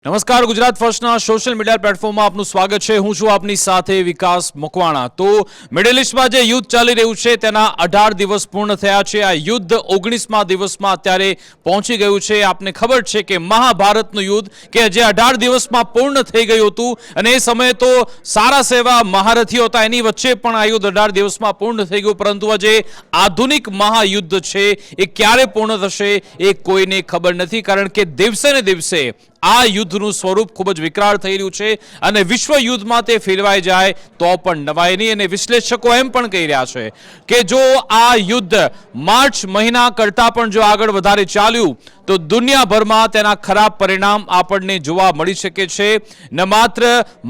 નમસ્કાર, Gujarat ફર્સ્ટના social media પ્લેટફોર્મમાં આપનું સ્વાગત છે। હું છું આપની સાથે વિકાસ મકવાણા। તો મિડલ ઈસ્ટમાં જે યુદ્ધ ચાલી રહ્યું છે તેના 18 દિવસ પૂર્ણ થયા છે। આ યુદ્ધ 19મા દિવસમાં અત્યારે પહોંચી ગયું છે। આપને ખબર છે કે મહાભારતનું યુદ્ધ કે જે 18 દિવસમાં પૂર્ણ થઈ ગયું હતું અને એ સમયે તો સારા સેવા મહારથીઓ હતા, એની વચ્ચે પણ આ યુદ્ધ 18 દિવસમાં પૂર્ણ થઈ ગયું। પરંતુ આ જે આધુનિક મહાયુદ્ધ છે એ ક્યારે પૂર્ણ થશે એ કોઈને ખબર નથી, કારણ કે દિવસે ને દિવસે આ યુદ્ધનું સ્વરૂપ ખૂબ જ વિકરાળ થઈ રહ્યું છે અને વિશ્વ યુદ્ધમાં તે ફેરવાઈ જાય તો પણ નવાય નહીં। અને વિશ્લેષકો એમ પણ કહી રહ્યા છે કે જો આ યુદ્ધ માર્ચ મહિના કરતાં પણ જો આગળ વધારે ચાલ્યું તો દુનિયાભરમાં તેના ખરાબ પરિણામ આપણને જોવા મળી શકે છે। ન માત્ર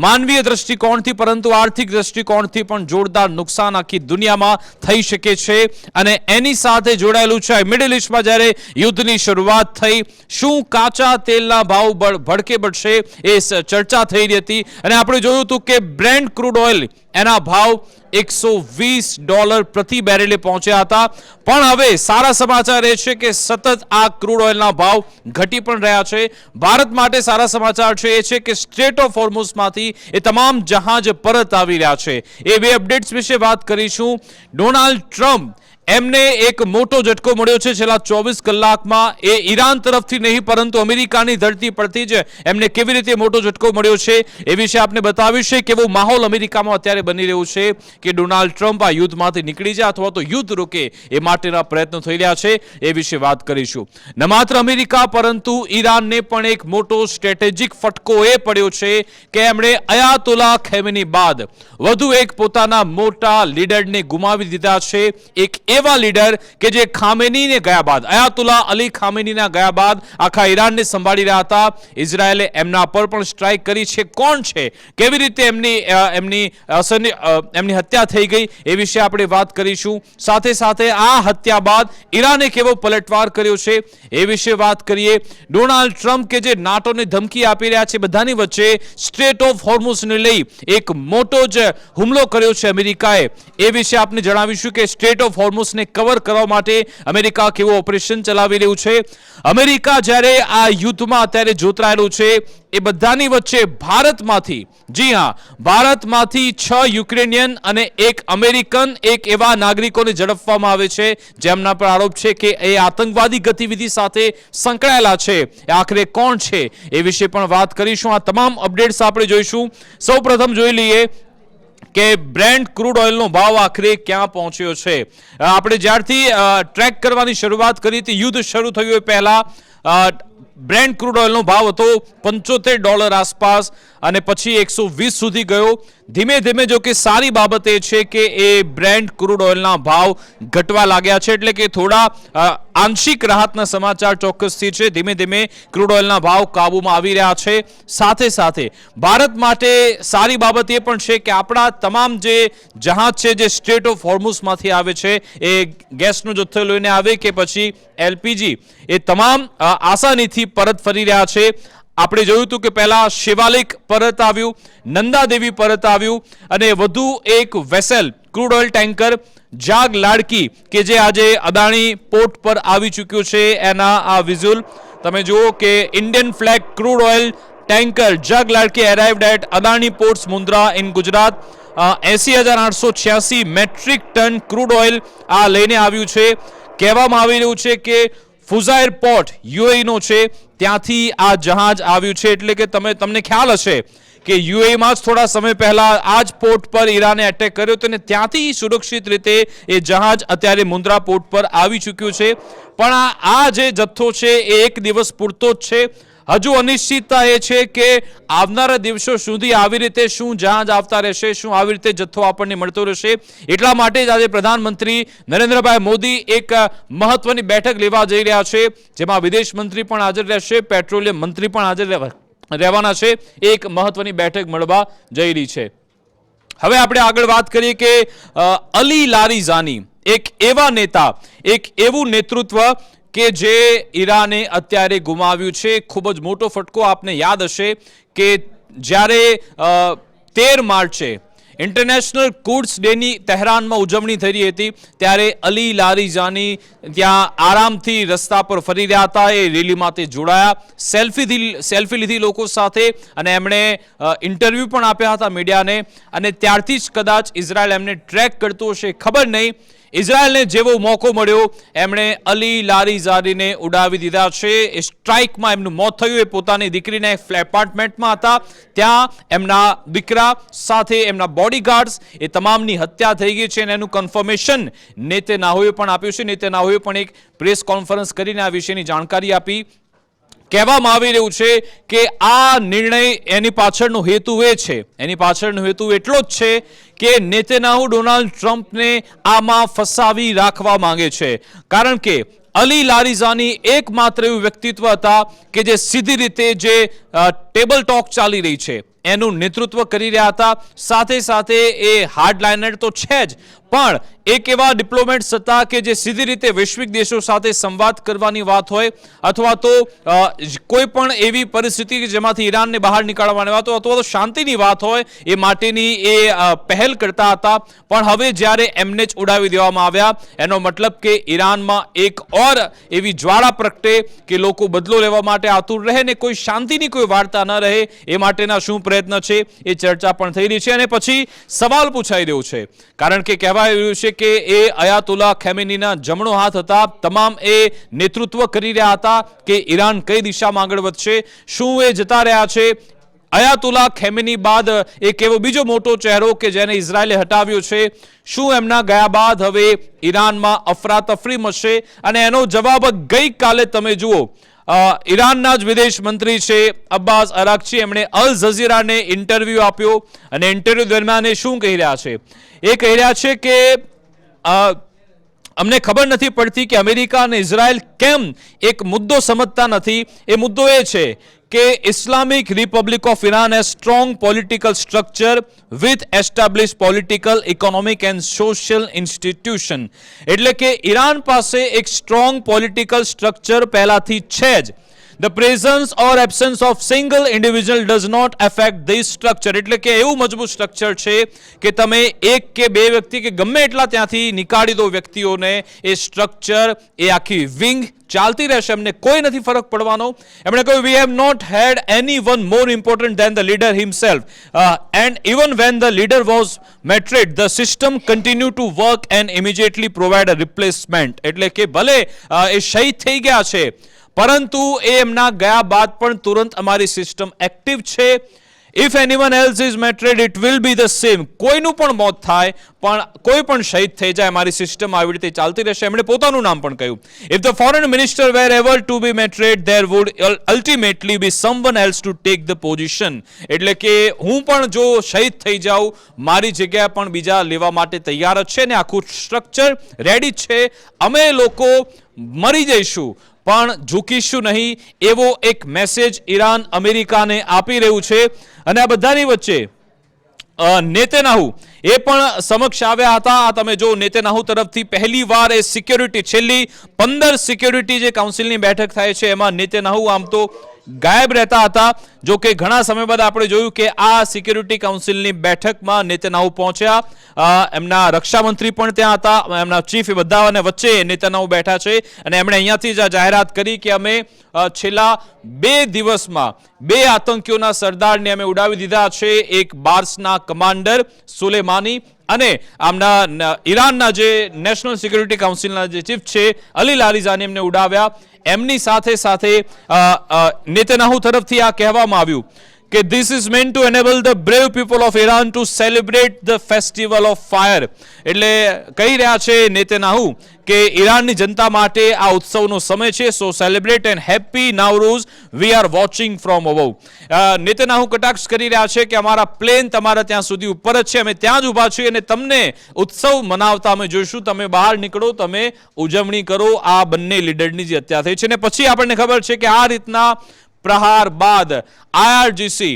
માનવીય દ્રષ્ટિકોણથી પરંતુ આર્થિક દ્રષ્ટિકોણથી પણ જોરદાર નુકસાન આખી દુનિયામાં થઈ શકે છે। અને એની સાથે જોડાયેલું છે મિડલ ઈસ્ટમાં જ્યારે યુદ્ધની શરૂઆત થઈ, શું કાચા તેલના ભાવ ભડકે પડશે એ ચર્ચા થઈ રહી હતી અને આપણે જોયું હતું કે બ્રેન્ટ ક્રૂડ ઓઇલ એના ભાવ $120 પ્રતિ બેરેલે પહોંચ્યા હતા। પણ હવે સારા સમાચાર એ છે કે સતત આ ક્રૂડ ઓઇલના ભાવ ઘટી પણ રહ્યા છે। ભારત માટે સારા સમાચાર છે એ છે કે સ્ટ્રેટ ઓફ હોર્મુઝમાંથી એ તમામ જહાજ પરત આવી રહ્યા છે। એ બે અપડેટ્સ વિશે વાત કરીશું। ડોનાલ્ડ ટ્રમ્પ એમને એક મોટો ઝટકો મળ્યો છે છેલ્લા 24 કલાકમાં। એ ઈરાન તરફથી નહીં પરંતુ અમેરિકાની ધરતી પરથી જ એમને કેવી રીતે મોટો ઝટકો મળ્યો છે એ વિશે આપને બતાવીશ કે કેવો માહોલ અમેરિકામાં અત્યારે બની રહ્યો છે કે ડોનાલ્ડ ટ્રમ્પ આ યુદ્ધમાંથી નીકળી જાય અથવા તો યુદ્ધ રોકે એ માટેના પ્રયત્નો થઈ રહ્યા છે એ વિશે વાત કરીશું। ન માત્ર અમેરિકા પરંતુ ઈરાનને પણ એક મોટો સ્ટ્રેટેજિક ફટકો એ પડ્યો છે કે એમણે અયાતોલા ખમેની બાદ વધુ એક પોતાના મોટા લીડરને ગુમાવી દીધા છે। એક એવા લીડર કે જે ખામેનીને ગયા બાદ, અયાતુલ્લા અલી ખામેનીના ગયા બાદ આખા ઈરાનને સંભાળી રહ્યા હતા। ઇઝરાયેલે એમના પર પણ સ્ટ્રાઇક કરી છે। કોણ છે, કેવી રીતે એમની હત્યા થઈ ગઈ એ વિશે આપણે વાત કરીશું। સાથે સાથે આ હત્યા બાદ ઈરાને કેવો પલટવાર કર્યો છે એ વિશે વાત કરીએ। ડોનાલ્ડ ટ્રમ્પ કે જે નાટોને ધમકી આપી રહ્યા છે, બધાની વચ્ચે સ્ટ્રેટ ઓફ હોર્મુઝને લઈ એક મોટો જ હુમલો કર્યો છે અમેરિકાએ, એ વિશે આપને જણાવીશું કે સ્ટ્રેટ ઓફ હોર્મુઝને કવર કરવા માટે અમેરિકા કેવું ઓપરેશન ચલાવી રહ્યું છે। અમેરિકા જ્યારે આ યુદ્ધમાં અત્યારે જોતરાયેલું છે એ બધાની વચ્ચે ભારતમાંથી, જી હા, ભારતમાંથી 6 યુક્રેનિયન અને 1 અમેરિકન એક એવા નાગરિકોને ઝડપવામાં આવે છે જેમના પર આરોપ છે કે એ આતંકવાદી ગતિવિધિ સાથે સંકળાયેલા છે। આખરે કોણ છે એ વિશે પણ વાત કરીશું। આ તમામ અપડેટ્સ આપણે જોઈશું। સૌપ્રથમ જોઈ લઈએ કે બ્રેન્ટ ક્રૂડ ઓઇલનો ભાવ આખરે ક્યાં પહોંચ્યો છે। આપણે જ્યારથી ટ્રેક કરવાની શરૂઆત કરી હતી, યુદ્ધ શરૂ થયું એ પહેલા બ્રેન્ટ ક્રૂડ ઓઇલનો ભાવ હતો $75 આસપાસ અને પછી 120 સુધી ગયો। ધીમે ધીમે જો કે સારી બાબત એ છે કે એ બ્રેન્ટ ક્રૂડ ઓઇલના ભાવ ઘટવા લાગ્યા છે, એટલે કે થોડા આંશિક રાહતના સમાચાર ચોક્કસથી છે। ધીમે ધીમે ક્રૂડ ઓઇલના ભાવ કાબૂમાં આવી રહ્યા છે। સાથે સાથે ભારત માટે સારી બાબત એ પણ છે કે આપણા તમામ જે જહાજ છે જે સ્ટ્રેટ ઓફ હોર્મુઝમાંથી આવે છે, એ ગેસનો જથ્થો લઈને આવે કે પછી એલપીજી, એ તમામ આસાનીથી પરત ફરી રહ્યા છે। આપણે જોયું હતું કે પહેલા શિવાલિક પરત આવ્યું, નંદાદેવી પરત આવ્યું અને વધુ એક વેસલ ક્રૂડ ઓઇલ ટેન્કર જાગ લાડકી કે જે આજે અદાણી પોર્ટ પર આવી ચૂક્યું છે, એના આ વિઝ્યુઅલ તમે જુઓ કે Indian flag crude oil tanker Jag Laadki arrived at Adani ports Mundra in Gujarat. 80,886 metric tonne crude oil આ લઈને આવ્યું છે। કહેવામાં આવી રહ્યું છે કે ફુઝાયર પોર્ટ યુએઈનો છે, ત્યાંથી આ જહાજ આવ્યું છે। એટલે કે તમને ખ્યાલ હશે કે યુએઈમાં જ થોડા સમય પહેલા આ જ પોર્ટ પર ઈરાને એટેક કર્યો હતો અને ત્યાંથી સુરક્ષિત રીતે એ જહાજ અત્યારે મુન્દ્રા પોર્ટ પર આવી ચૂક્યું છે। પણ આ જે જથ્થો છે એ એક દિવસ પૂરતો જ છે। હજુ અનિશ્ચિતતા એ છે કે આવનારા દિવસો સુધી આવી રીતે શું જહાજ આવતા રહેશે, શું આવી રીતે જથ્થો આપણને મળતો રહેશે। એટલા માટે જ આજે પ્રધાનમંત્રી નરેન્દ્રભાઈ મોદી એક મહત્વની બેઠક લેવા જઈ રહ્યા છે, જેમાં વિદેશ મંત્રી પણ હાજર રહેશે, પેટ્રોલિયમ મંત્રી પણ હાજર રહેવાના છે। એક મહત્વની બેઠક મળવા જઈ રહી છે। હવે આપણે આગળ વાત કરીએ કે અલી લારીઝાની, એક એવા નેતા, એક એવું નેતૃત્વ કે જે ઈરાને અત્યારે ગુમાવ્યું છે। ખૂબ જ મોટો ફટકો। આપને યાદ હશે કે જ્યારે 13 માર્ચે ઇન્ટરનેશનલ કુડ્સ ડેની તહેરાનમાં ઉજવણી થઈ રહી હતી ત્યારે અલી લારીજાની ત્યાં આરામથી રસ્તા પર ફરી રહ્યા હતા. એ રેલીમાં તે જોડાયા, સેલ્ફી લીધી લોકો સાથે અને એમણે ઇન્ટરવ્યૂ પણ આપ્યા હતા મીડિયાને. અને ત્યારથી જ કદાચ ઇઝરાયલ એમને ટ્રેક કરતો હશે, ખબર નહીં. ઇઝરાયલને જેવો મોકો મળ્યો એમણે અલી લારીઝાદીને ઉડાવી દીધા છે. એ સ્ટ્રાઇકમાં એમનું મોત થયું. એ પોતાની દીકરીના એક એપાર્ટમેન્ટમાં હતા, ત્યાં એમના દીકરા સાથે એમના બોડીગાર્ડ્સ એ તમામની હત્યા થઈ ગઈ છે અને એનું કન્ફર્મેશન નેતન્યાહુએ પણ આપ્યું છે. નેતન્યાહુએ પણ એક પ્રેસ કોન્ફરન્સ કરીને આ વિશેની જાણકારી આપી. કહેવામાં આવી રહ્યું છે કે આ નિર્ણય એની પાછળનો હેતુ એટલો જ છે કે નેતન્યાહુ ડોનાલ્ડ ટ્રમ્પને આમાં ફસાવી રાખવા માંગે છે. કારણ કે અલી લારીઝાની એકમાત્ર એવું વ્યક્તિત્વ હતા કે જે સીધી રીતે જે ટેબલ ટોક ચાલી રહી છે એનું નેતૃત્વ કરી રહ્યા હતા. સાથે સાથે એ હાર્ડલાઇનર તો છે જ, પણ એક એવા ડિપ્લોમેટ્સ હતા કે જે સીધી રીતે વૈશ્વિક દેશો સાથે સંવાદ કરવાની વાત હોય અથવા તો કોઈ પણ એવી પરિસ્થિતિ કે જેમાંથી ઈરાનને બહાર નીકાળવાની વાત હોય અથવા તો શાંતિની વાત હોય એ માટેની એ પહેલ કરતા હતા. પણ હવે જ્યારે એમને જ ઉડાવી દેવામાં આવ્યા એનો મતલબ કે ઈરાનમાં એક ઓર એવી જ્વાળા પ્રગટે કે લોકો બદલો લેવા માટે આતુર રહે ને કોઈ શાંતિની કોઈ વાર્તા ન રહે એ માટેના શું પ્રયત્ન છે એ ચર્ચા પણ થઈ રહી છે. અને પછી સવાલ પૂછાઈ રહ્યો છે કારણ કે કહેવાય રહ્યું છે કે એ અયાતોલા ખમેનીના જમણો હાથ હતા. તમામ એ નેતૃત્વ કરી રહ્યા હતા કે ઈરાન કઈ દિશામાં આગળ વધશે, શું એ જતા રહ્યા છે. અયાતોલા ખમેની બાદ એક એવો બીજો મોટો ચહેરો કે જેને ઇઝરાયલે હટાવ્યો છે, શું એમના ગયા બાદ હવે ઈરાનમાં અફરાતફરી મચશે? અને એનો જવાબ ગઈકાલે તમે જુઓ, ઈરાનના જ વિદેશ મંત્રી છે અબ્બાસ અરાકચી, એમણે અલ જઝીરાને ઇન્ટરવ્યૂ આપ્યો અને ઇન્ટરવ્યૂ દરમિયાન એ શું કહી રહ્યા છે? એ કહી રહ્યા છે કે અમને ખબર નથી પડતી કે અમેરિકા અને ઇઝરાયલ કેમ એક મુદ્દો સમજતા નથી. એ મુદ્દો એ છે કે Islamic Republic of Iran has strong political structure with establish political, economic and social institution. એટલે કે ઈરાન પાસે એક સ્ટ્રોંગ પોલિટિકલ સ્ટ્રક્ચર પહેલાથી છે જ. The presence or absence of single individual does not affect this structure. એટલે કે એવું મજબૂત સ્ટ્રક્ચર છે કે તમે એક કે બે વ્યક્તિ કે ગમે એટલા ત્યાંથી નીકાળી દો વ્યક્તિઓને, એ સ્ટ્રક્ચર એ આખી વિંગ ચાલતી રહેશે, એમને કોઈ નથી ફરક પડવાનો. એમણે કહ્યું we have not had anyone more important than the leader himself and even when the leader was murdered the system continued to work and immediately provide a replacement. એટલે કે ભલે એ શહીદ થઈ ગયા છે પરંતુ એ એમના ગયા બાદ પણ તુરંત અમારી સિસ્ટમ એક્ટિવ છે. If anyone else is martyred it will be the same. કોઈનું પણ મોત થાય પણ કોઈ પણ શહીદ થઈ જાય અમારી સિસ્ટમ આવી રીતે ચાલતી રહેશે. એમણે પોતાનું નામ પણ કહ્યું. If the foreign minister were ever to be martyred there would ultimately be someone else to take the position. એટલે કે હું પણ જો શહીદ થઈ જાઉં મારી જગ્યા પણ બીજા લેવા માટે તૈયાર જ છે ને આખું સ્ટ્રક્ચર રેડી છે. અમે લોકો મરી જઈશું પણ ઝૂકીશું નહીં, એવો એક મેસેજ ઈરાન અમેરિકાને આપી રહ્યું છે. અને આ બધાની વચ્ચે નેતન્યાહુ એ પણ સમક્ષ આવ્યા હતા. આ તમે જો નેતન્યાહુ તરફથી પહેલી વાર એ સિક્યોરિટી, છેલ્લી 15 સિક્યોરિટી જે કાઉન્સિલની બેઠક થાય છે એમાં નેતન્યાહુ આમ તો ગાયબ રહેતા હતા. જો કે ઘણા સમય બાદ આપણે જોયું કે આ સિક્યોરિટી કાઉન્સિલની બેઠકમાં નેતન્યાહુ પહોંચ્યા, એમના રક્ષામંત્રી પણ ત્યાં હતા, એમના ચીફ, એ બધાને વચ્ચે નેતન્યાહુ બેઠા છે અને એમણે અહીંયાથી જ આ જાહેરાત કરી કે અમે છેલ્લા 2 દિવસમાં 2 આતંકીઓના સરદારને અમે ઉડાવી દીધા છે. એક બાર્સના કમાન્ડર સુલેમાની અને આમના ઈરાનના જે નેશનલ સિક્યુરિટી કાઉન્સિલના જે ચીફ છે અલી લારીઝાને એમને ઉડાવ્યા. એમની સાથે સાથે નેતન્યાહુ તરફથી આ કહેવામાં આવ્યું કે this is meant to enable the brave people of Iran to celebrate the festival of fire. એટલે કહી રહ્યા છે નેતન્યાહુ કે ઈરાનની જનતા માટે આ ઉત્સવનો સમય છે. So celebrate and happy Nowruz we are watching from above. Netanyahu કટાક્ષ કરી રહ્યા છે કે અમારા પ્લેન તમારા ત્યાં સુધી ઉપર જ છે, અમે ત્યાં જ ઊભા છીએ અને તમને ઉત્સવ મનાવતા અમે જોઈશું. તમે બહાર નીકળો, તમે ઉજવણી કરો આ બંને લીડરની જે હત્યા થઈ છે. અને પછી આપણને ખબર છે કે આ રીતના પ્રહાર બાદ IRGC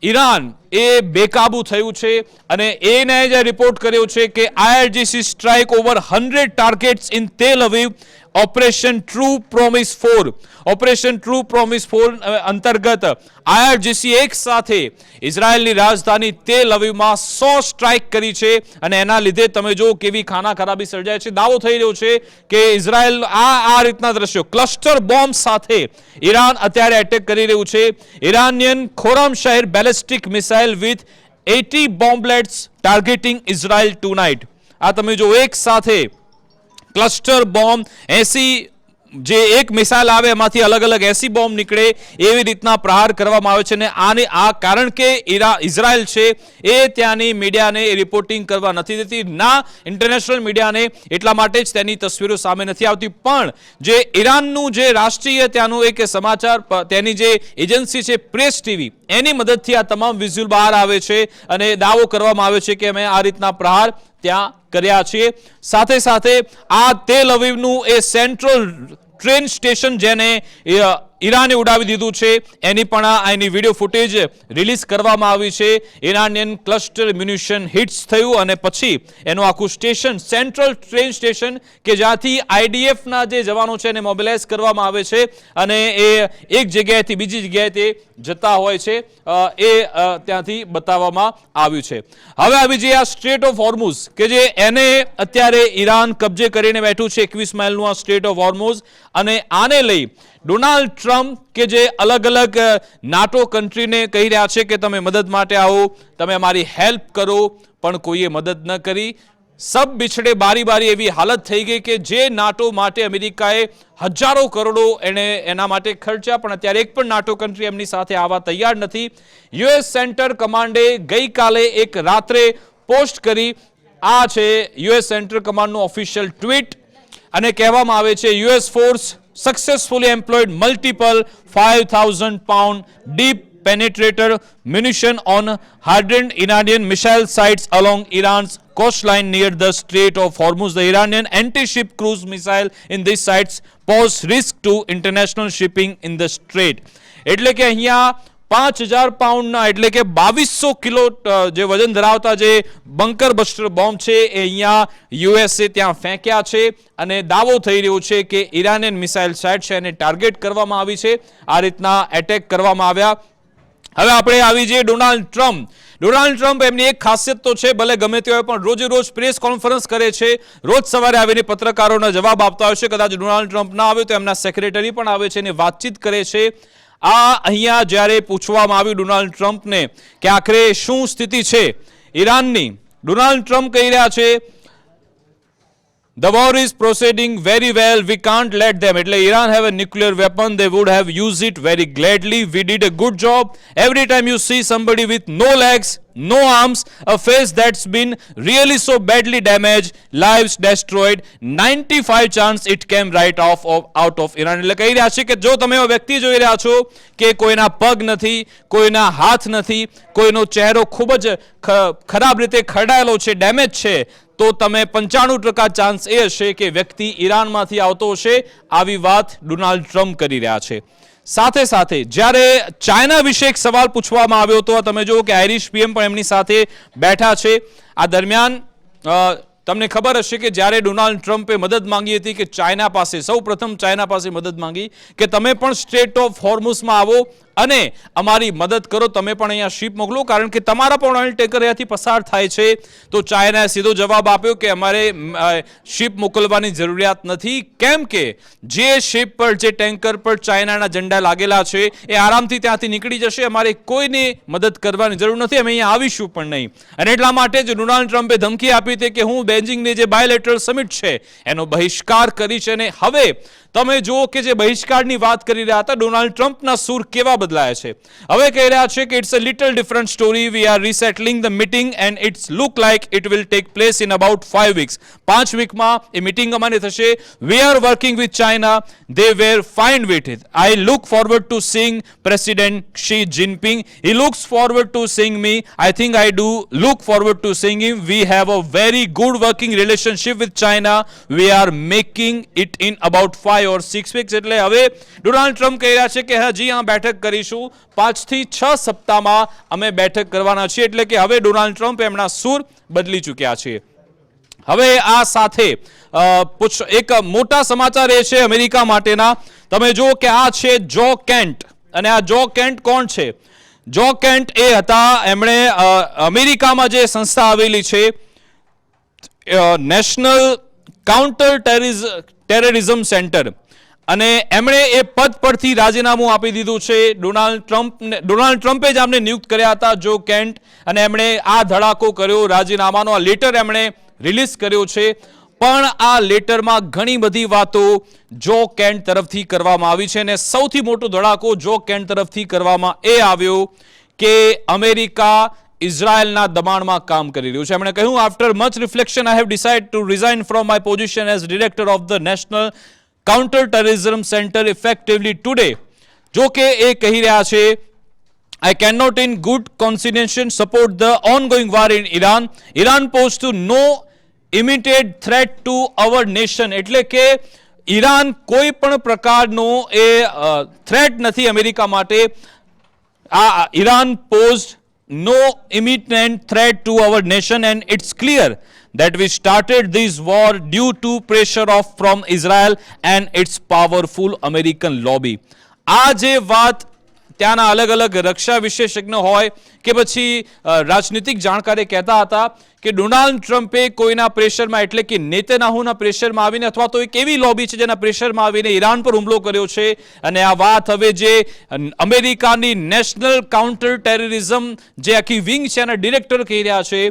ઈરાન એ બેકાબુ થયું છે અને એને જે રિપોર્ટ કર્યો છે કે IRGC strike over 100 targets in Tel Aviv operation true promise 4 operation true promise 4 અંતર્ગત IRGC એક સાથે ઇઝરાયલની રાજધાની તેલ અવીવમાં 100 સ્ટ્રાઇક કરી છે અને એના લીધે તમે જો કેવી ખાના ખરાબી સર્જાય છે. દાવો થઈ રહ્યો છે કે ઇઝરાયલ આ રીતના દ્રશ્યો ક્લસ્ટર બોમ્બ સાથે ઈરાન અત્યારે એટેક કરી રહ્યું છે. Iranian Khorramshahr ballistic missile with 80 bomblets targeting Israel tonight. આ તમે જો એક સાથે ક્લસ્ટર બોમ્બ 80 જે એક મિસાઇલ આવે એમાંથી અલગ અલગ 80 બોમ્બ નીકળે એવી રીતના પ્રહાર કરવામાં આવે છે. અને આને આ કારણ કે ઇઝરાયલ છે એ ત્યાંની મીડિયાને રિપોર્ટિંગ કરવા નથી દેતી, ના ઇન્ટરનેશનલ મીડિયાને, એટલા માટે જ તેની તસવીરો સામે નથી આવતી. પણ જે ઈરાનનું જે રાષ્ટ્રીય ત્યાંનું એક સમાચાર તેની જે એજન્સી છે પ્રેસ ટીવી, એની મદદથી આ તમામ વિઝ્યુઅલ બહાર આવે છે અને દાવો કરવામાં આવે છે કે અમે આ રીતના પ્રહાર ત્યાં કર્યા છીએ. સાથે સાથે આ તેલ અવીવનું એ સેન્ટ્રલ ટ્રેન સ્ટેશન જેને ઈરાને ઉડાવી દીધું છે એની પણ એની વિડીયો ફૂટેજ રિલીઝ કરવામાં આવી છે. ઇરાનિયન ક્લસ્ટર મ્યુનિશન હિટ્સ થયું અને પછી એનું આખું સ્ટેશન, સેન્ટ્રલ ટ્રેન સ્ટેશન કે જ્યાંથી આઈડીએફના જે જવાનો છે એને મોબિલાઇઝ કરવામાં આવે છે અને એ એક જગ્યાએથી બીજી જગ્યાએ તે જતા હોય છે એ ત્યાંથી બતાવવામાં આવ્યું છે. હવે આવી જે આ સ્ટ્રેટ ઓફ હોર્મુઝ કે જે એને અત્યારે ઈરાન કબજે કરીને બેઠું છે, 21 માઇલનું આ સ્ટ્રેટ ઓફ હોર્મુઝ, અને આને લઈ ડોનાલ્ડ ટ્રમ્પ કે જે અલગ અલગ નાટો કન્ટ્રીને કહી રહ્યા છે કે તમે મદદ માટે આવો, તમે અમારી હેલ્પ કરો, પણ કોઈએ મદદ ન કરી. સબ બિછડે બારી બારી એવી હાલત થઈ ગઈ કે જે નાટો માટે અમેરિકાએ હજારો કરોડો એના માટે ખર્ચ્યા, પણ અત્યારે એક પણ નાટો કન્ટ્રી એમની સાથે આવવા તૈયાર નથી. યુએસ સેન્ટર કમાન્ડે ગઈકાલે એક રાત્રે પોસ્ટ કરી. આ છે યુએસ સેન્ટર કમાન્ડનું ઓફિશિયલ ટ્વીટ અને કહેવામાં આવે છે US force successfully employed multiple 5,000 pound deep penetrator munition on hardened Iranian missile sites along Iran's coastline near the Strait of Hormuz. The Iranian anti-ship cruise missile in these sites pose risk to international shipping in the strait. એટલે કે અહીંયા 5,000 પાઉન્ડના એટલે કે 2200 kilo જે વજન ધરાવતા જે bunker buster bomb છે એ અહીંયા યુએસએ ત્યાં ફેંક્યા છે અને દાવો થઈ રહ્યો છે કે ઇરાનિયન મિસાઇલ સાઇટ છે એને ટાર્ગેટ કરવામાં આવી છે, આ રીતના એટેક કરવામાં આવ્યા. હવે આપણે આવી જઈએ ડોનાલ્ડ ટ્રમ્પ એમની એક ખાસિયત તો છે, ભલે ગમે તે હોય પણ રોજે રોજ પ્રેસ કોન્ફરન્સ કરે છે, રોજ સવારે આવીને પત્રકારોના જવાબ આપતા હોય છે. કદાચ ડોનાલ્ડ ટ્રમ્પ ના આવે તો એમના સેક્રેટરી પણ આવે છે અને વાતચીત કરે છે. આ અહીંયા જ્યારે પૂછવામાં આવ્યું ડોનાલ્ડ ટ્રમ્પને કે આખરે શું સ્થિતિ છે ઈરાનની, ડોનાલ્ડ ટ્રમ્પ કહી રહ્યા છે The war is proceeding very well. We can't let them. એટલે Iran have a nuclear weapon. They would have used it very gladly. We did a good job. Every time you see somebody with no legs, no arms, a face that's been really so badly damaged, lives destroyed, 95 chance it came right out of Iran. એટલે કહી રહ્યા છે કે જો તમે એવો વ્યક્તિ જોઈ રહ્યા છો કે કોઈના પગ નથી, કોઈના હાથ નથી, કોઈનો ચહેરો ખૂબ જ ખરાબ રીતે ખરડાયેલો છે, ડેમેજ છે, તો તમે 95% ચાન્સ એ હશે કે વ્યક્તિ ઈરાનમાંથી આવતો હશે. આવી વાત ડોનાલ્ડ ટ્રમ્પ કરી રહ્યા છે. સાથે સાથે જ્યારે ચાઇના વિશે એક સવાલ પૂછવામાં આવ્યો હતો, તમે જુઓ કે આયરિશ પીએમ પણ એમની સાથે બેઠા છે. આ દરમિયાન તમને ખબર હશે કે જ્યારે ડોનાલ્ડ ટ્રમ્પે મદદ માંગી હતી કે ચાઇના પાસે, સૌ પ્રથમ ચાઇના પાસે મદદ માંગી કે તમે પણ સ્ટ્રેટ ઓફ હોર્મુઝમાં આવો અને અમારી મદદ કરો, તમે પણ અહીંયા શિપ મોકલો, કારણ કે તમારા પણ ઓઇલ ટેન્કર અહીંયાથી પસાર થાય છે. તો ચાઇનાએ સીધો જવાબ આપ્યો કે અમારે શિપ મોકલવાની જરૂરિયાત નથી, કેમ કે જે શિપ પર, જે ટેન્કર પર ચાઇનાના ઝંડા લાગેલા છે એ આરામથી ત્યાંથી નીકળી જશે, અમારે કોઈને મદદ કરવાની જરૂર નથી, અમે અહીંયા આવીશું પણ નહીં. અને એટલા માટે જ ડોનાલ્ડ ટ્રમ્પે ધમકી આપી હતી કે હું બેઇજિંગની જે બાયલેટરલ સમિટ છે એનો બહિષ્કાર કરીશ. અને હવે તમે જુઓ કે જે બહિષ્કારની વાત કરી રહ્યા હતા ડોનાલ્ડ ટ્રમ્પના સૂર કેવા બદલાયા છે. હવે કહી રહ્યા છે કે it's a little different story. We are resettling the meeting and it's look like it will take place in about 5 weeks. 5 વીકમાં એ મીટિંગ અમારી થશે. We are working with China. They were fine with it. I look forward to seeing President Xi Jinping. He looks forward to seeing me. I think I do look forward to seeing him. We have a very good working relationship with China. We are making it in about 5 or 6 weeks. એટલે હવે Donald Trump કહી રહ્યા છે કે હજી આ બેઠક કરીશું, 5 થી 6 સપ્તાહમાં અમે બેઠક કરવાના છીએ. એટલે કે હવે ડોનાલ્ડ ટ્રમ્પ એમના સૂર બદલી ચૂક્યા છે. હવે આ સાથે એક મોટા સમાચાર એ છે અમેરિકા માટેના. તમે જુઓ કે આ છે જો કેન્ટ, અને આ જો કેન્ટ કોણ છે? જો કેન્ટ એ હતા, એમણે અમેરિકામાં જે સંસ્થા આવેલી છે નેશનલ કાઉન્ટર ટેરરિઝમ સેન્ટર, અને એમણે એ પદ પરથી રાજીનામું આપી દીધું છે. ડોનાલ્ડ ટ્રમ્પે જ આમને નિયુક્ત કર્યા હતા જો કેન્ટ, અને એમણે આ ધડાકો કર્યો, રાજીનામાનો આ લેટર એમણે રિલીઝ કર્યો છે. પણ આ લેટરમાં ઘણી બધી વાતો જો કેન્ટ તરફથી કરવામાં આવી છે, અને સૌથી મોટો ધડાકો જો કેન્ટ તરફથી કરવામાં એ આવ્યો કે અમેરિકા ઇઝરાયલના દબાણમાં કામ કરી રહ્યું છે. એમણે કહ્યું, after much reflection I have decide to resign from my position as director of the national counter terrorism centre effectively today. જો કે એ કહી રહ્યા છે, I cannot in good conscience support the ongoing war in Iran. Iran poses to no immediate threat to our nation. એટલે કે Iran કોઈ પણ પ્રકારનો એ થ્રેટ નથી અમેરિકા માટે. આ Iran posed no imminent threat to our nation, and it's clear that we started this war due to pressure from Israel and its powerful American lobby. આ જે વાત ત્યાંના અલગ અલગ રક્ષા વિશેષજ્ઞ હોય કે પછી રાજનીતિક જાણકારે કહેતા હતા કે ડોનાલ્ડ ટ્રમ્પે કોઈના પ્રેશરમાં, એટલે કે નેતન્યાહુના પ્રેશરમાં આવીને, અથવા તો એક એવી લોબી છે જેના પ્રેશરમાં આવીને ઈરાન પર હુમલો કર્યો છે. અને આ વાત હવે જે અમેરિકાની નેશનલ કાઉન્ટર ટેરરિઝમ જે આખી વિંગ છે એના ડિરેક્ટર કહી રહ્યા છે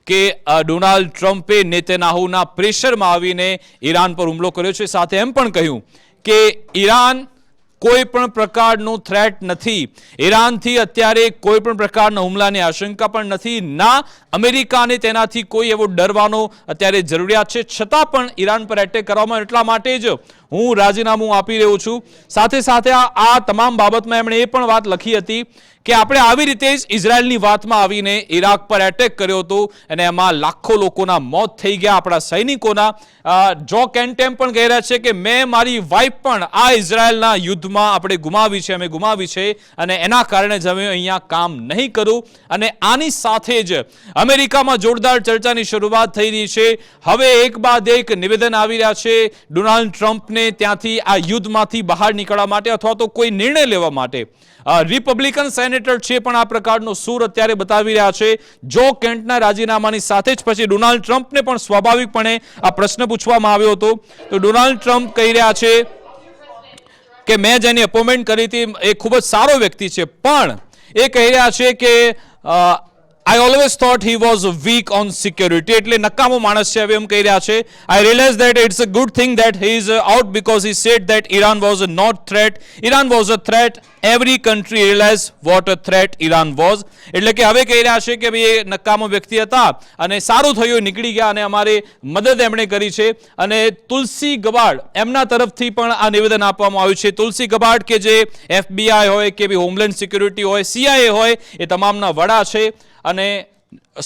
કે ડોનાલ્ડ ટ્રમ્પે નેતન્યાહુના પ્રેશરમાં આવીને ઈરાન પર હુમલો કર્યો છે. સાથે એમ પણ કહ્યું કે ઈરાન કોઈ પણ પ્રકારનું થ્રેટ નથી, ઈરાનથી અત્યારે કોઈ પણ પ્રકારના હુમલાની આશંકા પણ નથી, ના અમેરિકાને તેનાથી કોઈ એવો ડરવાનો અત્યારે જરૂરિયાત છે. છતાં પણ ઈરાન પર એટેક કરવામાં, એટલા માટે જ હું રાજીનામું આપી રહ્યો છું. સાથે સાથે આ તમામ બાબતમાં એમણે એ પણ વાત લખી હતી કે આપણે આવી રીતે જ ઇઝરાયલની વાતમાં આવીને ઇરાક પર એટેક કર્યો હતો, અને એમાં લાખો લોકોના મોત થઈ ગયા આપણા સૈનિકોના. જો કેન્ટેમ પણ કહી રહ્યા છે કે મેં મારી વાઇફ પણ આ ઇઝરાયલના યુદ્ધમાં આપણે ગુમાવી છે, અમે ગુમાવી છે, અને એના કારણે જ અમે અહીંયા કામ નહીં કરું. અને આની સાથે જ અમેરિકામાં જોરદાર ચર્ચાની શરૂઆત થઈ રહી છે. હવે એક બાદ એક નિવેદન આવી રહ્યા છે ડોનાલ્ડ ટ્રમ્પને ત્યાંથી આ યુદ્ધમાંથી બહાર નીકળવા માટે, અથવા તો કોઈ નિર્ણય લેવા માટે. રિપબ્લિકન સેનેટર છે પણ આ પ્રકારનો સૂર અત્યારે બતાવી રહ્યા છે. જો કેન્ટના રાજીનામાની સાથે જ પછી ડોનાલ્ડ ટ્રમ્પને પણ સ્વાભાવિકપણે આ પ્રશ્ન પૂછવામાં આવ્યો હતો. તો ડોનાલ્ડ ટ્રમ્પ કહી રહ્યા છે કે મેં જેની અપોઇન્ટમેન્ટ કરી હતી એ ખૂબ જ સારો વ્યક્તિ છે, પણ એ કહી રહ્યા છે કે I always thought he was weak on security. એટલે નકામો માણસ છે હવે એમ કહી રહ્યા છે. I realized that it's a good thing that he is out because he said that Iran was not threat. Iran was a threat. Every country realized what a threat Iran was. એટલે કે હવે કહી રહ્યા છે કે ભાઈ એ નકામો વ્યક્તિ હતા અને સારું થયું નીકળી ગયા, અને અમારે મદદ એમણે કરી છે. અને તુલસી ગબાર્ડ એમના તરફથી પણ આ નિવેદન આપવામાં આવ્યું છે. તુલસી ગબાર્ડ કે જે FBI હોય કે ભાઈ હોમલેન્ડ સિક્યુરિટી હોય, CIA હોય, એ તમામના વડા છે. અને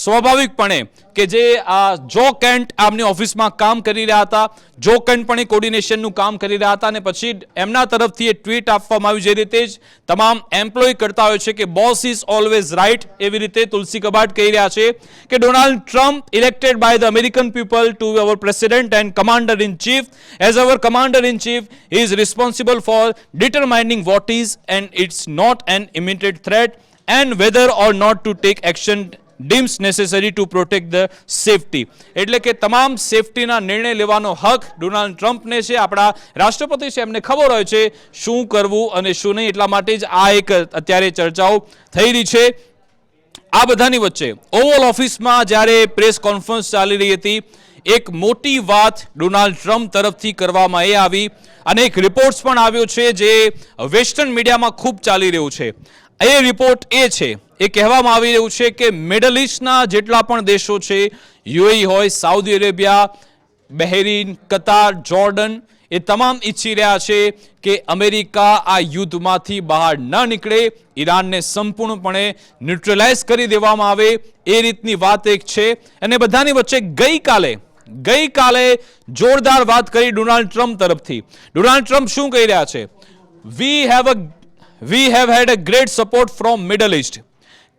સ્વાભાવિકપણે કે જે આ જો કેન્ટ આમની ઓફિસમાં કામ કરી રહ્યા હતા, જો કેન્ટ પણ એ કોર્ડિનેશનનું કામ કરી રહ્યા હતા, અને પછી એમના તરફથી એ ટ્વીટ આપવામાં આવ્યું, જે રીતે જ તમામ એમ્પ્લોય કરતા હોય છે કે બોસ ઇઝ ઓલવેઝ રાઇટ, એવી રીતે તુલસી ગબાર્ડ કહી રહ્યા છે કે Donald Trump elected by the American people to our president and commander in chief. As our commander in chief he is responsible for determining what is and it's not an immediate threat, and whether or not to take action deems necessary to protect the safety. એટલે કે તમામ સેફટીના નિર્ણય લેવાનો હક Donald ટ્રમ્પને છે. આપણા રાષ્ટ્રપતિ છે, એમને ખબર હોય છે શું કરવું અને શું નહીં, એટલા માટે જ આ એક અત્યારે ચર્ચાઓ થઈ રહી છે. આ બધાની વચ્ચે ઓવલ ઓફિસમાં જ્યારે પ્રેસ કોન્ફરન્સ ચાલી રહી હતી, એક મોટી વાત ડોનાલ્ડ ટ્રમ્પ તરફથી કરવામાં એ આવી, અને એક રિપોર્ટ્સ પણ આવ્યો છે જે વેસ્ટર્ન મીડિયામાં ખૂબ ચાલી રહ્યું છે. એ રિપોર્ટ એ છે, એ કહેવામાં આવી રહ્યું છે કે મિડલ ઇસ્ટના જેટલા પણ દેશો છે, UAE હોય, સાઉદી અરેબિયા, બહેરીન, કતાર, જોર્ડન, એ તમામ ઈચ્છી રહ્યા છે કે અમેરિકા આ યુદ્ધમાંથી બહાર ન નીકળે, ઈરાનને સંપૂર્ણપણે ન્યુટ્રલાઇઝ કરી દેવામાં આવે, એ રીતની વાત એક છે. અને બધાની વચ્ચે ગઈકાલે જોરદાર વાત કરી ડોનાલ્ડ ટ્રમ્પ તરફથી. ડોનાલ્ડ ટ્રમ્પ શું કહી રહ્યા છે? We have had a great support from Middle East.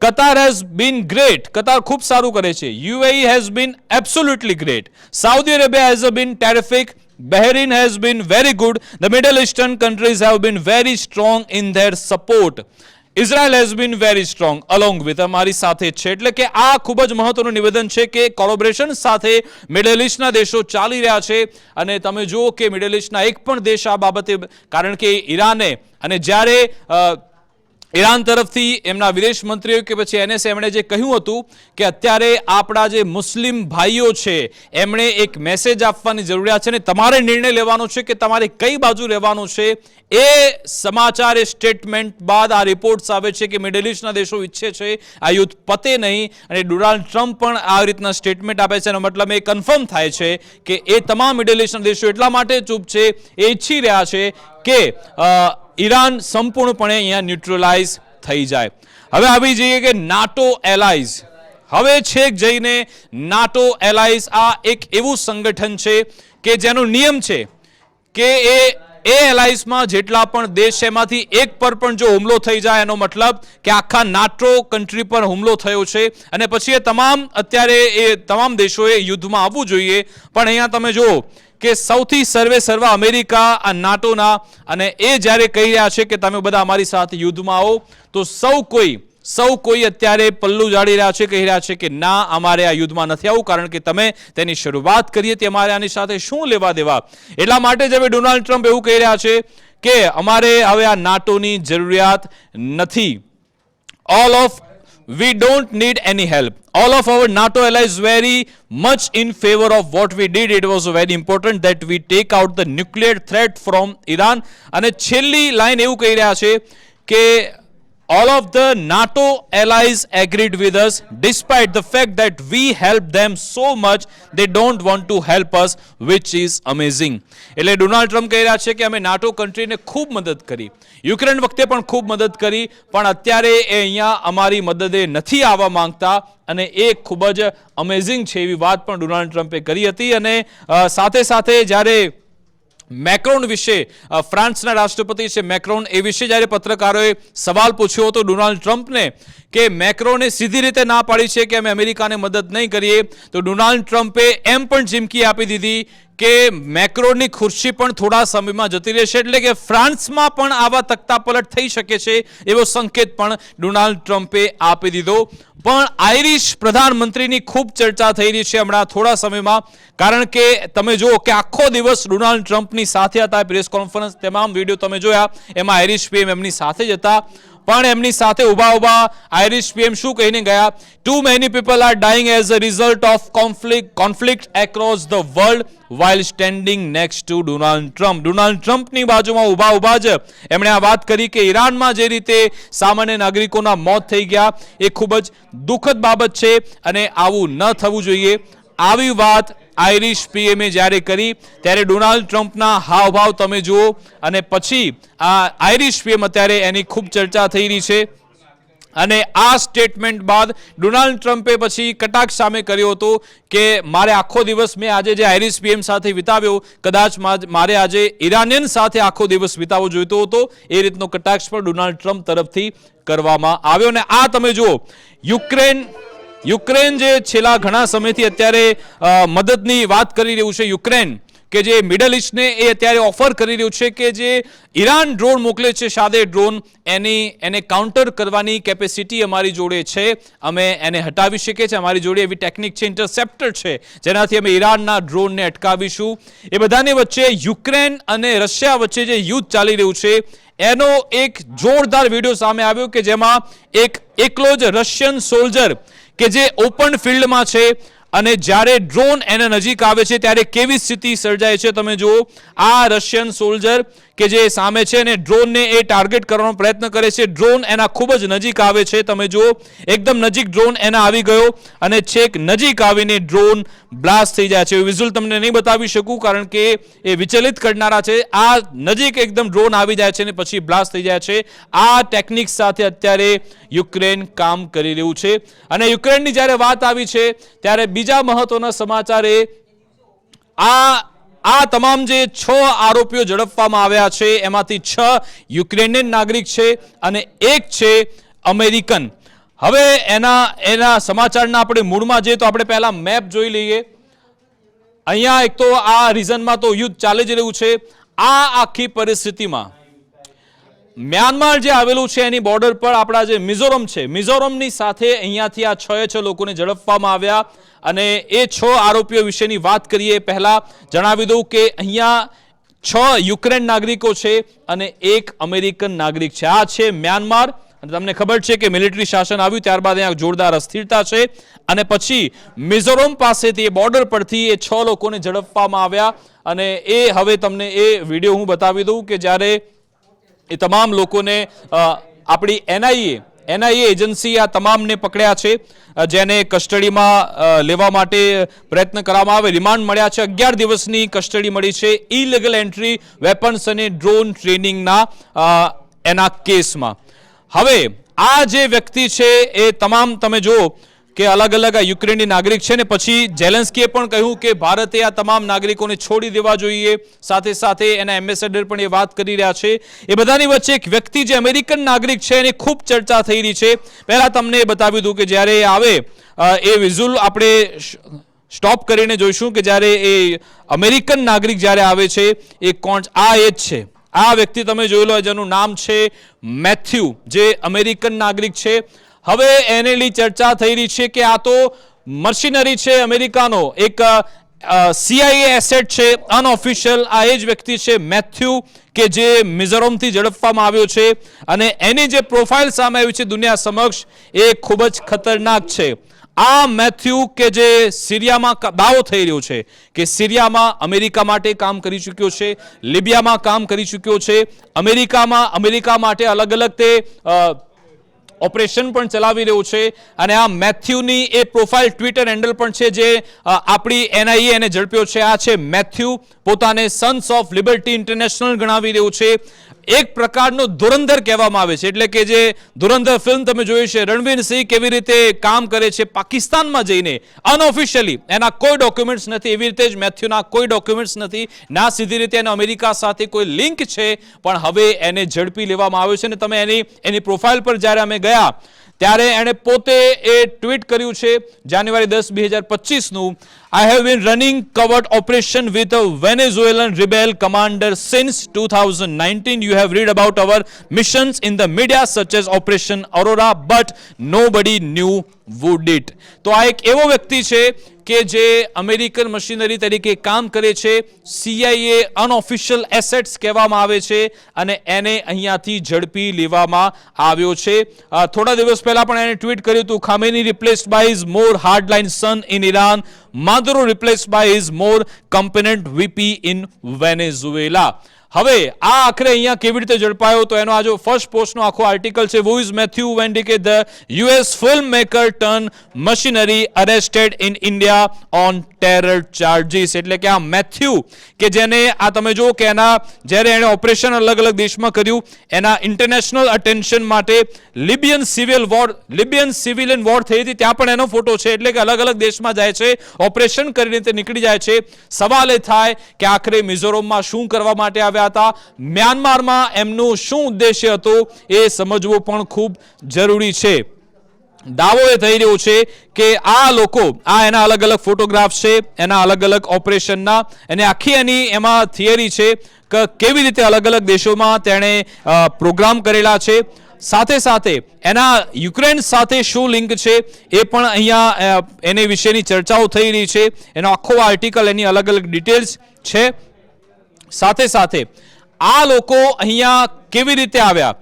Qatar has been great. Qatar ખૂબ સારું કરે છે. UAE has been absolutely great. Saudi Arabia has been terrific. Bahrain has been very good. The Middle Eastern countries have been very strong in their support. Israel has been very strong along with અમારી સાથે છે. એટલે કે આ ખૂબ જ મહત્વનું નિવેદન છે કે કોલોબરેશન સાથે મિડલ ઇસ્ટના દેશો ચાલી રહ્યા છે. અને તમે જુઓ કે મિડલ ઇસ્ટના એક પણ દેશ આ બાબતે, કારણ કે ઈરાને, અને જ્યારે ઈરાન તરફથી એમના વિદેશ મંત્રીઓ કે પછી એનએસ એમણે જે કહ્યું હતું કે અત્યારે આપણા જે મુસ્લિમ ભાઈઓ છે એમણે એક મેસેજ આપવાની જરૂરિયાત છે ને તમારે નિર્ણય લેવાનો છે કે તમારે કઈ બાજુ રહેવાનું છે. એ સમાચાર, એ સ્ટેટમેન્ટ બાદ આ રિપોર્ટ્સ આવે છે કે મિડલ ઇસ્ટના દેશો ઈચ્છે છે આ યુદ્ધ પતે નહીં, અને ડોનાલ્ડ ટ્રમ્પ પણ આ રીતના સ્ટેટમેન્ટ આપે છે. એનો મતલબ એ કન્ફર્મ થાય છે કે એ તમામ મિડલ ઇસ્ટના દેશો એટલા માટે ચૂપ છે, એ ઈચ્છી રહ્યા છે કે ઈરાન સંપૂર્ણપણે અહીંયા ન્યુટ્રલાઇઝ થઈ જાય. હવે આવી જઈએ કે નાટો એલાઇઝ. હવે છેક જઈને નાટો એલાઇઝ આ એક એવું સંગઠન છે કે જેનો નિયમ છે કે એ એલાઇઝમાં જેટલા પણ દેશ છે એમાંથી એક પર પણ જો હુમલો થઈ જાય એનો મતલબ કે આખા નાટો કન્ટ્રી પર હુમલો થયો છે, અને પછી એ તમામ દેશોએ યુદ્ધમાં આવવું જોઈએ. પણ અહીંયા તમે જુઓ કે સૌથી સર્વા અમેરિકા આ નાટોના, અને એ જ્યારે કહી રહ્યા છે કે તમે બધા અમારી સાથે યુદ્ધમાં આવો, તો સૌ કોઈ અત્યારે પલ્લું જાડી રહ્યા છે, કહી રહ્યા છે કે ના, અમારે આ યુદ્ધમાં નથી આવવું, કારણ કે તમે તેની શરૂઆત કરી હતી, અમારે આની સાથે શું લેવા દેવા. એટલા માટે જ હવે ડોનાલ્ડ ટ્રમ્પ એવું કહી રહ્યા છે કે અમારે હવે આ નાટોની જરૂરિયાત નથી. We don't need any help. All of our NATO allies very much in favor of what we did. It was very important that we take out the nuclear threat from Iran. અને છેલ્લી line એવું કહી રહ્યા છે કે all of the NATO allies agreed with us despite the fact that we helped them so much. They don't want to help us, which is amazing. એટલે Donald Trump કહી રહ્યા છે કે અમે નાટો કન્ટ્રીને ખૂબ મદદ કરી, યુક્રેન વખતે પણ ખૂબ મદદ કરી, પણ અત્યારે એ અહીંયા અમારી મદદે નથી આવવા માંગતા, અને એ ખૂબ જ અમેઝિંગ છે એવી વાત પણ ડોનાલ્ડ ટ્રમ્પે કરી હતી. અને સાથે સાથે જ્યારે મેક્રોન વિશે, ફ્રાન્સના રાષ્ટ્રપતિ છે મેક્રોન, એ વિશે જ્યારે પત્રકારોએ સવાલ પૂછ્યો હતો ડોનાલ્ડ ટ્રમ્પને કે મેક્રોને સીધી રીતે ના પાડી છે કે અમે અમેરિકાને મદદ નહીં કરીએ, તો ડોનાલ્ડ ટ્રમ્પે એમ પણ ચીમકી આપી દીધી કે મેક્રોનની ખુરશી પણ થોડા સમયમાં જતી રહેશે. એટલે કે ફ્રાન્સમાં પણ આવા તખ્તાપલટ થઈ શકે છે એવો સંકેત પણ ડોનાલ્ડ ટ્રમ્પે આપી દીધો. પણ આયરિશ પ્રધાનમંત્રીની ખૂબ ચર્ચા થઈ રહી છે હમણાં થોડા સમયમાં, કારણ કે તમે જુઓ કે આખો દિવસ ડોનાલ્ડ ટ્રમ્પની સાથે હતા. પ્રેસ કોન્ફરન્સ, તમામ વિડીયો તમે જોયા, એમાં આયરિશ પીએમ એમની સાથે જ હતા. પણ એમની સાથે ઊભા આયરિશ પીએમ શું કહીને ગયા? Too many people are dying as a result of conflict across the world while standing next to Donald Trump. Donald ટ્રમ્પની બાજુમાં ઊભા જ એમણે આ વાત કરી કે ઈરાનમાં જે રીતે સામાન્ય નાગરિકોના મોત થઈ ગયા એ ખૂબ જ દુઃખદ બાબત છે, અને આવું ન થવું જોઈએ. આવી વાત આયરિશ પીએમએ જ્યારે કરી ત્યારે ડોનાલ્ડ ટ્રમ્પના હાવભાવ તમે જુઓ, અને પછી આ આયરિશ પીએમ અત્યારે એની ખૂબ ચર્ચા થઈ રહી છે. અને આ સ્ટેટમેન્ટ બાદ ડોનાલ્ડ ટ્રમ્પે પછી કટાક્ષ સામે કર્યો હતો કે મારે આખો દિવસ, મેં આજે જે આયરિશ પીએમ સાથે વિતાવ્યો, કદાચ મારે આજે ઈરાનિયન સાથે આખો દિવસ વિતાવવો જોઈતો હતો. એ રીતનો કટાક્ષ પણ ડોનાલ્ડ ટ્રમ્પ તરફથી કરવામાં આવ્યો. અને આ તમે જુઓ, યુક્રેન જે છેલ્લા ઘણા સમયથી અત્યારે મદદની વાત કરી રહ્યું છે, યુક્રેન કે જે મિડલ ઇસ્ટને એ અત્યારે ઓફર કરી રહ્યું છે કે જે ઈરાન ડ્રોન મોકલે છે, સાદે ડ્રોન, એને કાઉન્ટર કરવાની કેપેસિટી અમારી જોડે છે, અમે એને હટાવી શકીએ છીએ, અમારી જોડે એવી ટેકનિક છે, ઇન્ટરસેપ્ટર છે, જેનાથી અમે ઈરાનના ડ્રોનને અટકાવીશું. એ બધાની વચ્ચે યુક્રેન અને રશિયા વચ્ચે જે યુદ્ધ ચાલી રહ્યું છે એનો એક જોરદાર વિડીયો સામે આવ્યો કે જેમાં એકલો જ રશિયન સોલ્જર કે જે ઓપન ફિલ્ડમાં છે, અને જ્યારે ડ્રોન એના નજીક આવે છે ત્યારે કેવી સ્થિતિ સર્જાય છે તમે જુઓ. આ રશિયન સોલ્જર કે જે સામે છે ને ડ્રોનને એ ટાર્ગેટ કરવાનો પ્રયત્ન કરે છે, ડ્રોન એના ખૂબ જ નજીક આવે છે, તમે જુઓ એકદમ નજીક ડ્રોન એના આવી ગયો, અને છેક નજીક આવીને ડ્રોન બ્લાસ્ટ થઈ જાય છે. વિઝ્યુઅલ તમને નહીં બતાવી શકું કારણ કે એ વિચલિત કરનારા છે. આ નજીક એકદમ ડ્રોન આવી જાય છે ને પછી બ્લાસ્ટ થઈ જાય છે. આ ટેકનિક સાથે અત્યારે યુક્રેન કામ કરી રહ્યું છે. અને યુક્રેનની જ્યારે વાત આવી છે ત્યારે બીજા મહત્વના સમાચાર એ આ તમામ જે 6 આરોપીઓ ઝડપવામાં આવ્યા છે એમાંથી 6 યુક્રેનિયન નાગરિક છે અને એક છે અમેરિકન. હવે એના સમાચારના આપણે મૂળમાં જઈએ તો આપણે પહેલા મેપ જોઈ લઈએ. અહીંયા એક તો આ રીઝનમાં તો યુદ્ધ ચાલી જ રહ્યું છે. આ આખી પરિસ્થિતિમાં મ્યાનમાર જે આવેલું છે એની બોર્ડર પર આપણા જે મિઝોરમ છે, મિઝોરમની સાથે અહીંયાથી આ 6 લોકોને ઝડપવામાં આવ્યા અને એ 6 આરોપીઓ વિશેની વાત કરીએ. પહેલા જણાવી દઉં કે અહીંયા 6 યુક્રેન નાગરિકો છે અને 1 અમેરિકન નાગરિક છે. આ છે મ્યાનમાર અને તમને ખબર છે કે મિલિટરી શાસન આવ્યું ત્યારબાદ અહીંયા જોરદાર અસ્થિરતા છે અને પછી મિઝોરમ પાસેથી બોર્ડર પરથી એ 6 લોકોને ઝડપવામાં આવ્યા અને એ હવે તમને એ વિડીયો હું બતાવી દઉં કે જ્યારે એ તમામ લોકોને આપણી એનઆઈએ એજન્સી આ તમામને પકડ્યા છે, જેને કસ્ટડીમાં લેવા માટે પ્રયત્ન કરવામાં આવે. રિમાન્ડ મળ્યા છે. 11 દિવસની કસ્ટડી મળી છે ઇલીગલ એન્ટ્રી, વેપન્સ અને ડ્રોન ટ્રેનિંગના એના કેસમાં. હવે આ જે વ્યક્તિ છે એ તમામ તમે જુઓ કે અલગ અલગ આ યુક્રેનની નાગરિક છે ને પછી ઝેલેન્સ્કીએ પણ કહ્યું કે ભારતે આ તમામ નાગરિકોને છોડી દેવા જોઈએ. સાથે સાથે એના એમ્બેસેડર પણ એ વાત કરી રહ્યા છે. એ બધાની વચ્ચે એક વ્યક્તિ જે અમેરિકન નાગરિક છે એની ખૂબ ચર્ચા થઈ રહી છે. પહેલા તમને એ બતાવી દઉં કે જ્યારે એ આવે એ વિઝ્યુઅલ આપણે સ્ટોપ કરીને જોઈશું કે જ્યારે એ અમેરિકન નાગરિક જ્યારે આવે છે એ કોણ, આ એ જ છે. આ વ્યક્તિ તમે જોઈ લો, જેનું નામ છે મેથ્યુ, જે અમેરિકન નાગરિક છે. હવે એને લઈ ચર્ચા થઈ રહી છે કે આ તો મર્સિનરી છે અમેરિકાનો, એક CIA એસેટ છે અનઓફિશિયલ. આ એ જ વ્યક્તિ છે મેથ્યુ કે જે મિઝોરમથી ઝડપવામાં આવ્યો છે અને એની જે પ્રોફાઇલ સામે આવી છે દુનિયા સમક્ષ એ ખૂબ જ ખતરનાક છે. આ મેથ્યુ કે જે સિરિયામાં દાવો થઈ રહ્યો છે કે સિરિયામાં અમેરિકા માટે કામ કરી ચૂક્યો છે, લિબિયામાં કામ કરી ચૂક્યો છે, અમેરિકા માટે અલગ અલગ તે ઓપરેશન પણ ચલાવી રહ્યો છે અને આ મેથ્યુની એ પ્રોફાઇલ ટ્વિટર હેન્ડલ પણ છે જે આપણી એનઆઈએ એને ઝડપ્યો છે. આ છે મેથ્યુ, પોતાને સન્સ ઓફ લિબર્ટી ઇન્ટરનેશનલ ગણાવી રહ્યો છે. એક પ્રકારનો ધુરંધર કહેવામાં આવે છે, એટલે કે જે ધુરંધર ફિલ્મ તમે જોઈ છે, રણવીર સિંહ કેવી રીતે કામ કરે છે પાકિસ્તાનમાં જઈને અનઓફિશિયલી, એના કોઈ ડોક્યુમેન્ટ્સ નથી, એવી રીતે જ મેથ્યુના કોઈ ડોક્યુમેન્ટ્સ નથી, ના સીધી રીતે એને અમેરિકા સાથે કોઈ લિંક છે, પણ હવે એને ઝડપી લેવામાં આવ્યો છે. અને તમે એની પ્રોફાઇલ પર જ્યારે અમે ગયા ત્યારે એણે પોતે એ ટ્વીટ કર્યું છે જાન્યુઆરી 10, 2025નું. I have been running covert operation with a Venezuelan rebel commander since 2019. You have read about our missions in the media such as Operation Aurora, but nobody knew who did. તો આ એક એવો વ્યક્તિ છે કે જે અમેરિકન મશીનરી તરીકે કામ કરે છે. CIA અનઓફિશિયલ એસેટ્સ કહેવામાં આવે છે અને એને અહીંયાથી ઝડપી લેવામાં આવ્યો છે. થોડા દિવસ પહેલા પણ એને ટ્વીટ કર્યું હતું, Khamenei replaced by his more hardline son in Iran, Maduro replaced by his more competent VP in Venezuela. હવે આ આખરે અહીંયા કેવી રીતે ઝડપાયો તો એનો આ જો ફર્સ્ટ પોસ્ટનો આખો આર્ટિકલ છે. Who is Matthew Wendique, the US filmmaker turned mercenary arrested in India on terror charges. એટલે કે આ મેથ્યુ કે જેને આ તમે જો કે એના જ્યારે એણે ઓપરેશન અલગ અલગ દેશમાં કર્યું, એના ઇન્ટરનેશનલ અટેન્શન માટે લિબિયન સિવિલિયન વોર થઈ હતી ત્યાં પણ એનો ફોટો છે. એટલે કે અલગ અલગ દેશમાં જાય છે, ઓપરેશન કરીને તે નીકળી જાય છે. સવાલ એ થાય કે આખરે મિઝોરમમાં શું કરવા માટે આવ્યા હતા, મ્યાનમારમાં એમનું શું ઉદ્દેશ્ય હતો એ સમજવું પણ ખૂબ જરૂરી છે. દાવો એ થઈ રહ્યો છે કે આ લોકો, આ એના અલગ અલગ ફોટોગ્રાફ્સ છે એના અલગ અલગ ઓપરેશનના, અને આખી એની એમાં થિયરી છે કે કેવી રીતે અલગ અલગ દેશોમાં તેણે પ્રોગ્રામ કરેલા છે. સાથે સાથે એના યુક્રેન સાથે શું લિંક છે એ પણ અહીંયા એની વિશેની ચર્ચાઓ થઈ રહી છે. એનો આખો આર્ટિકલ, એની અલગ અલગ ડિટેલ્સ છે. સાથે સાથે આ લોકો અહીંયા કેવી રીતે આવ્યા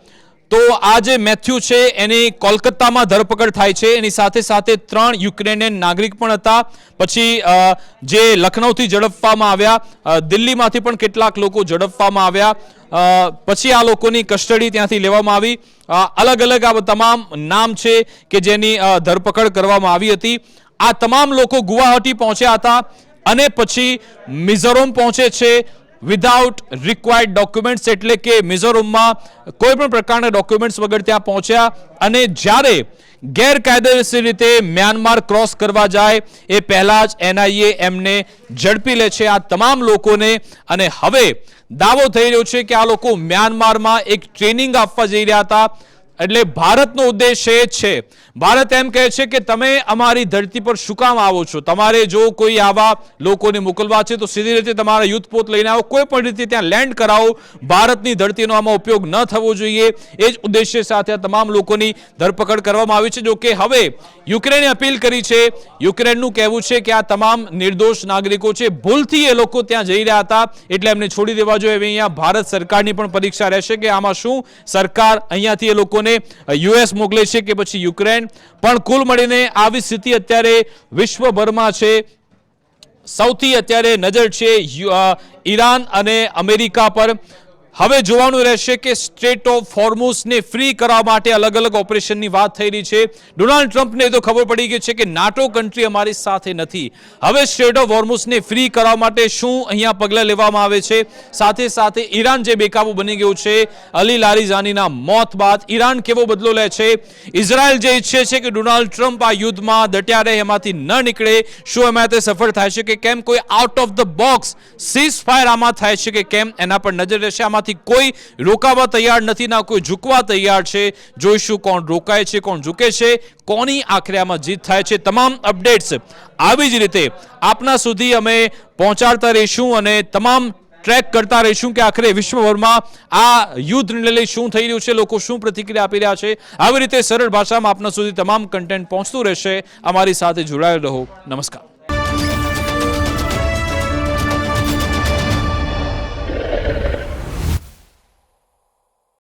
તો આ જે મેથ્યુ છે એની કોલકાતામાં ધરપકડ થાય છે. એની સાથે સાથે 3 યુક્રેનિયન નાગરિક પણ હતા. પછી જે લખનૌથી ઝડપવામાં આવ્યા, દિલ્હીમાંથી પણ કેટલાક લોકો ઝડપવામાં આવ્યા. પછી આ લોકોની કસ્ટડી ત્યાંથી લેવામાં આવી. અલગ અલગ આ તમામ નામ છે કે જેની ધરપકડ કરવામાં આવી હતી. આ તમામ લોકો ગુવાહાટી પહોંચ્યા હતા અને પછી મિઝોરમ પહોંચે છે વિધાઉટ રિક્વાયર્ડ ડોક્યુમેન્ટ્સ, એટલે કે મિઝોરમમાં કોઈ પણ પ્રકારના ડોક્યુમેન્ટ્સ વગર ત્યાં પહોંચ્યા અને જ્યારે ગેરકાયદેસર રીતે મ્યાનમાર ક્રોસ કરવા જાય એ પહેલા જ એનઆઈએ એમને ઝડપી લે છે આ તમામ લોકોને. અને હવે દાવો થઈ રહ્યો છે કે આ લોકો મ્યાનમારમાં એક ટ્રેનિંગ આપવા જઈ રહ્યા હતા. એટલે ભારતનો ઉદ્દેશ એ જ છે. ભારત એમ કહે છે કે તમે અમારી ધરતી પર શું કામ આવો છો? તમારે જો કોઈ આવા લોકોને મોકલવા છે તો સીધી રીતે તમારા યુદ્ધપોત લઈને આવો, કોઈ પણ રીતે ત્યાં લેન્ડ કરાવો. ભારતની ધરતીનો આમાં ઉપયોગ ન થવો જોઈએ, એ જ ઉદ્દેશ્ય સાથે આ તમામ લોકોની ધરપકડ કરવામાં આવી છે. જો કે હવે યુક્રેને અપીલ કરી છે. યુક્રેનનું કહેવું છે કે આ તમામ નિર્દોષ નાગરિકો છે, ભૂલથી એ લોકો ત્યાં જઈ રહ્યા હતા એટલે એમને છોડી દેવા જોઈએ. હવે અહીંયા ભારત સરકારની પણ પરીક્ષા રહેશે કે આમાં શું સરકાર અહીંયાથી એ લોકોને યુએસ મોકલે છે કે પછી યુક્રેન. પણ કુલ મળીને આવી સ્થિતિ અત્યારે વિશ્વભરમાં છે. સૌથી અત્યારે નજર છે ઈરાન અને અમેરિકા પર. હવે જોવાનું રહેશે કે સ્ટ્રેટ ઓફ હોર્મુઝને ફ્રી કરવા માટે અલગ અલગ ઓપરેશનની વાત થઈ રહી છે. ડોનાલ્ડ ટ્રમ્પને તો ખબર પડી ગઈ છે કે નાટો કન્ટ્રી અમારી સાથે નથી. હવે સ્ટ્રેટ ઓફ હોર્મુઝને ફ્રી કરવા માટે શું અહીંયા પગલાં લેવામાં આવે છે? સાથે સાથે ઈરાન જે બેકાબુ બની ગયું છે અલી લારીજાનીના મોત બાદ ઈરાન કેવો બદલો લે છે? ઇઝરાયલ જે ઈચ્છે છે કે ડોનાલ્ડ ટ્રમ્પ આ યુદ્ધમાં ડટ્યા રહે, એમાંથી ન નીકળે, શું એમાં તે સફળ થાય છે કે કેમ? કોઈ out of the box ceasefire આમાં થાય છે કે કેમ? એના પર નજર રહેશે. આમાં કોઈ રોકાવા તૈયાર નથી, ના કોઈ ઝૂકવા તૈયાર છે. જોઈશું કોણ રોકાય છે, કોણ ઝૂકે છે, કોની આખરે આમાં જીત થાય છે. તમામ અપડેટ્સ આવી જ રીતે આપના સુધી અમે પહોંચાડતા રહીશું અને તમામ ટ્રેક કરતા રહીશું કે આખરે વિશ્વભરમાં આ યુદ્ધને લઈ શું થઈ રહ્યું છે, લોકો શું પ્રતિક્રિયા આપી રહ્યા છે. આવી રીતે સરળ ભાષામાં આપના સુધી તમામ કન્ટેન્ટ પહોંચતું રહેશે. અમારી સાથે જોડાયેલ રહો. નમસ્કાર.